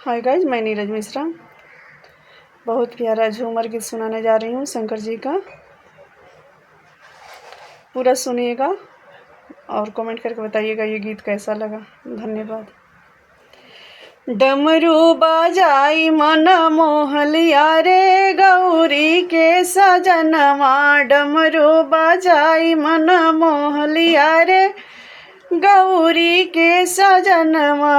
Hi guys, मैं नीरज मिश्रा बहुत प्यारा झूमर गीत सुनाने जा रही हूँ शंकर जी का। पूरा सुनिएगा और कमेंट करके बताइएगा ये गीत कैसा लगा। धन्यवाद। डमरू बाजाई मन मोहलिया रे गौरी के सजनवा, डमरू बाजाई मन मोहलिया रे गौरी के सजनवा,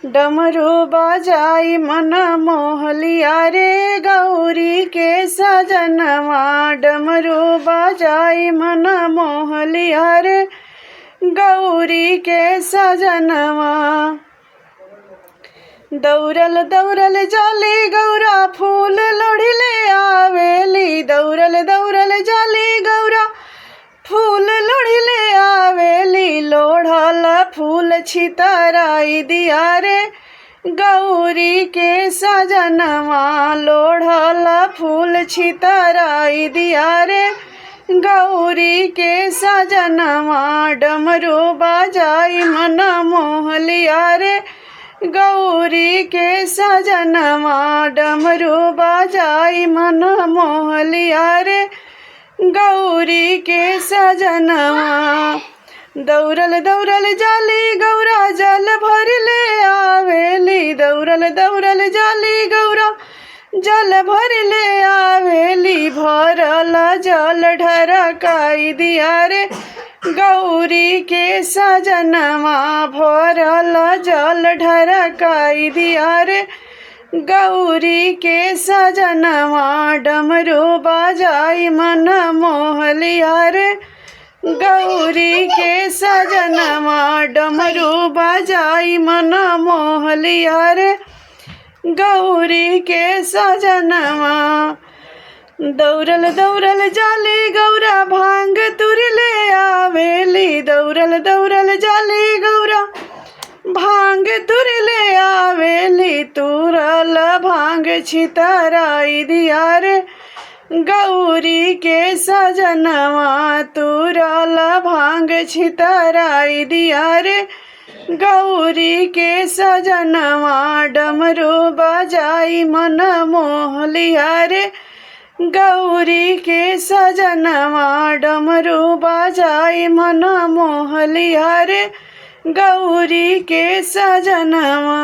डमरू बाजाई मन मोहलिया रे गौरी के सजनवा, डमरू बाजाई मन मोहलिया रे गौरी के सजनवा। दौड़ल दौड़ल जाली गौरा फूल लोढ़ले आवेली, दौड़ल दौड़ल जाली गौरा फूल लोढ़ले आवेली, लोढ़ल फूल छितराई दिया रे गौरी के सजनवा, लोढ़ल फूल छितराई दिया रे गौरी के सजनवा, डमरू बाजाई मन मोहलिया रे गौरी के सजनवा, डमरू बाजाई मन मोहलिया रे गौरी के सजनवा। दौड़ल दौड़ल जाली गौरा जल भर ले आवेली, दौड़ल दौड़ल जाली गौरा जल भर ले आवेली, भरल जल ढरकाई दिया रे गौरी के सजनवा, भरल जल ढरकाई दिया रे गौरी के सजनवा, डमरू बाजाई मन मोहलिया रे गौरी के सजनवा, डमरू बाजाई मन मोहलिया रे गौरी के सजनवा। दौड़ल दौड़ल जाली गौरा भांग तुर ले आवेली, दौड़ल दौड़ल जाली गौरा भांग तुर ले आवेली, तुरल भांग छितराई दिया रे गौरी के सजनवा, तुरल भांग छितराई दिया रे गौरी के सजनवा, डमरू बाजाई मन मोहलिया रे गौरी के सजनवा, डमरू बाजाई मन मोहलिया रे गौरी के सजनवा।